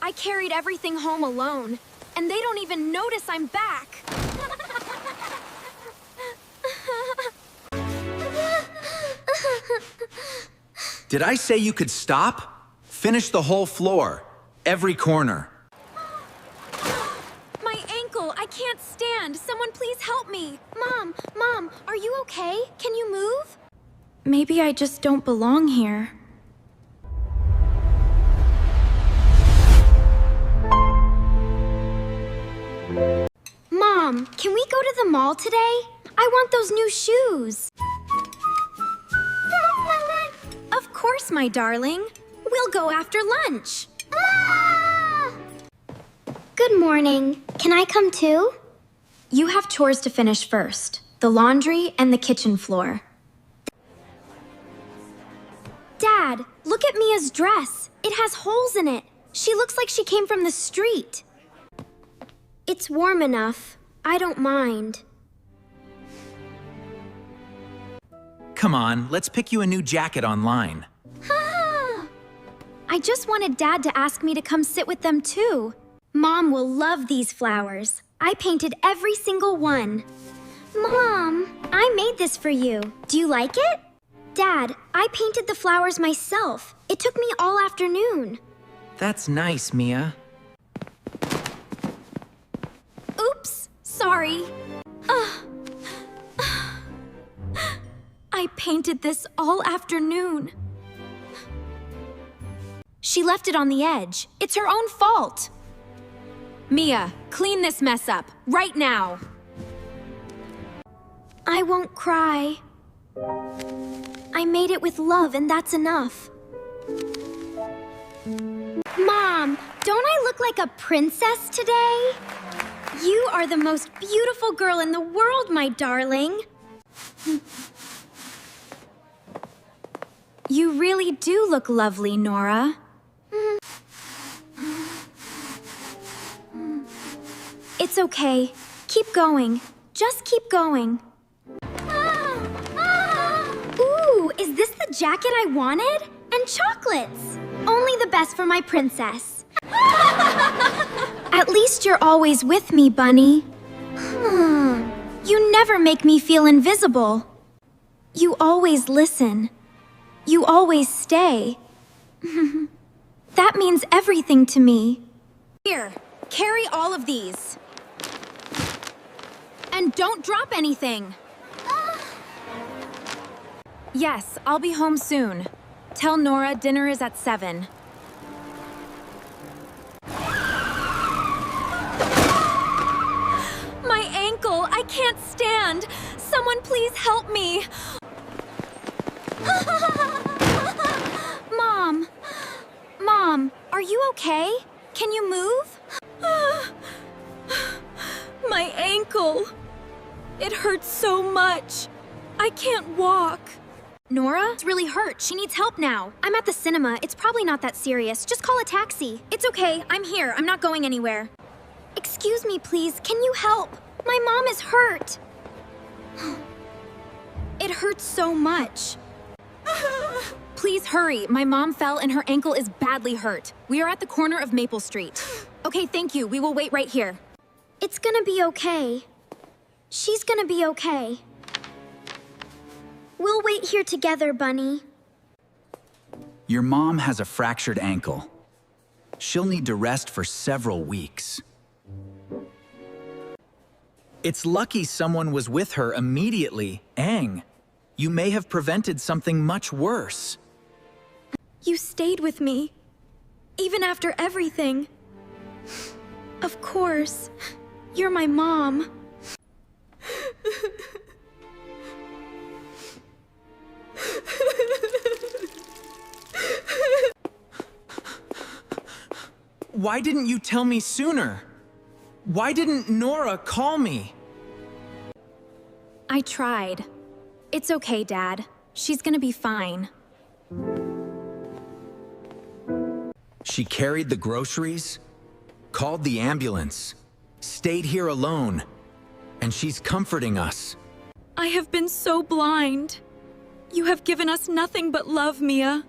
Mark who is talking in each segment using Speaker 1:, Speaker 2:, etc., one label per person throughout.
Speaker 1: I carried everything home alone, and they don't even notice I'm back.
Speaker 2: Did I say you could stop? Finish the whole floor, every corner.
Speaker 1: My ankle, I can't stand. Someone please help me. Mom, are you okay? Can you move? Maybe I just don't belong here. Mom, can we go to the mall today? I want those new shoes. Of course, my darling. We'll go after lunch. Good morning. Can I come too? You have chores to finish first. The laundry and the kitchen floor. Dad, look at Mia's dress. It has holes in it. She looks like she came from the street. It's warm enough. I don't mind.
Speaker 2: Come on, let's pick you a new jacket online.
Speaker 1: I just wanted Dad to ask me to come sit with them too. Mom will love these flowers. I painted every single one. Mom, I made this for you. Do you like it? Dad, I painted the flowers myself. It took me all afternoon.
Speaker 2: That's nice, Mia.
Speaker 1: Oops, sorry. I painted this all afternoon. She left it on the edge. It's her own fault. Mia, clean this mess up, right now. I won't cry. I made it with love, and that's enough. Mom, don't I look like a princess today? You are the most beautiful girl in the world, my darling. You really do look lovely, Nora. It's okay. Keep going. Just keep going. Ooh, is this the jacket I wanted? And chocolates. Only the best for my princess. At least you're always with me, Bunny. You never make me feel invisible. You always listen. You always stay. That means everything to me. Here, carry all of these. And don't drop anything. Yes, I'll be home soon. Tell Nora dinner is at 7. My ankle, I can't stand. Someone please help me. Mom, are you okay? Can you move? My ankle. It hurts so much. I can't walk. Nora, it's really hurt. She needs help now. I'm at the cinema. It's probably not that serious. Just call a taxi. It's okay. I'm here. I'm not going anywhere. Excuse me, please. Can you help? My mom is hurt. It hurts so much. Please hurry. My mom fell and her ankle is badly hurt. We are at the corner of Maple Street. Okay, thank you. We will wait right here. It's gonna be okay. She's gonna be okay. We'll wait here together, Bunny.
Speaker 2: Your mom has a fractured ankle. She'll need to rest for several weeks. It's lucky someone was with her immediately. Aang, you may have prevented something much worse.
Speaker 1: You stayed with me, even after everything. Of course, you're my mom.
Speaker 2: Why didn't you tell me sooner? Why didn't Nora call me?
Speaker 1: I tried. It's okay, Dad. She's gonna be fine.
Speaker 2: She carried the groceries, called the ambulance, stayed here alone, and she's comforting us.
Speaker 1: I have been so blind. You have given us nothing but love, Mia.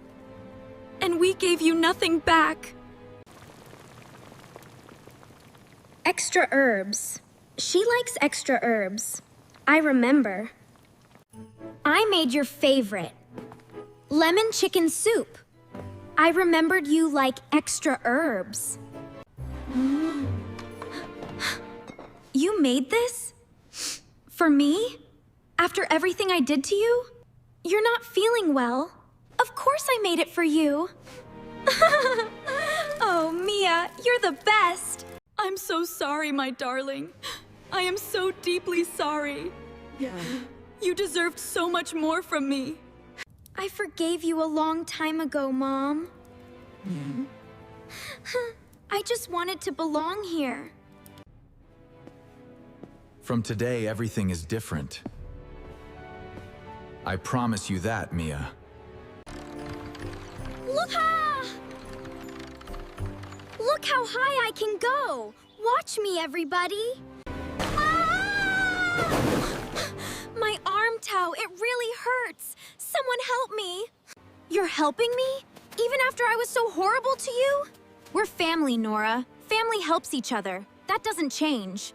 Speaker 1: And we gave you nothing back. extra herbs. She likes extra herbs. I remember. I made your favorite. Lemon chicken soup. I remembered you like extra herbs. You made this? For me? After everything I did to you? You're not feeling well. Of course I made it for you. Oh, Mia, you're the best.
Speaker 3: I'm so sorry, my darling. I am so deeply sorry. Yeah. You deserved so much more from me.
Speaker 1: I forgave you a long time ago, Mom. I just wanted to belong here.
Speaker 2: From today, everything is different. I promise you that, Mia.
Speaker 1: Look how high I can go. Watch me, everybody. Ah! My arm, Tao, it really hurts. Someone help me. You're helping me? Even after I was so horrible to you? We're family, Nora. Family helps each other. That doesn't change.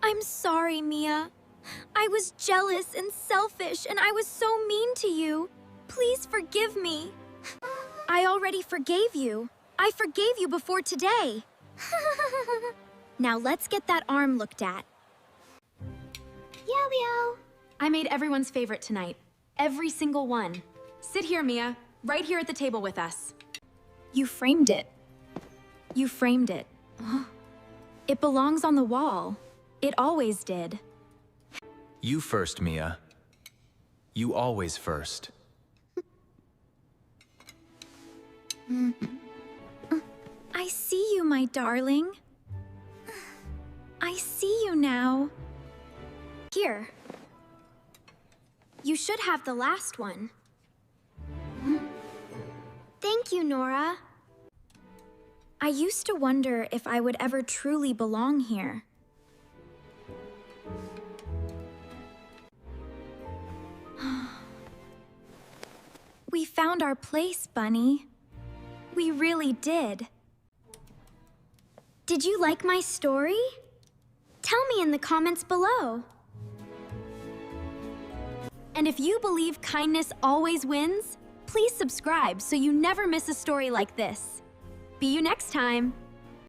Speaker 1: I'm sorry, Mia. I was jealous and selfish, and I was so mean to you. Please forgive me. I already forgave you. I forgave you before today. Now let's get that arm looked at. Yo-yo.
Speaker 3: I made everyone's favorite tonight. Every single one. Sit here, Mia. Right here at the table with us.
Speaker 1: You framed it. You framed it. It belongs on the wall. It always did.
Speaker 2: You first, Mia. You always first.
Speaker 1: I see you, my darling. I see you now. Here. You should have the last one. Thank you, Nora. I used to wonder if I would ever truly belong here. We found our place, Bunny. We really did. Did you like my story? Tell me in the comments below. And if you believe kindness always wins, please subscribe so you never miss a story like this. See you next time.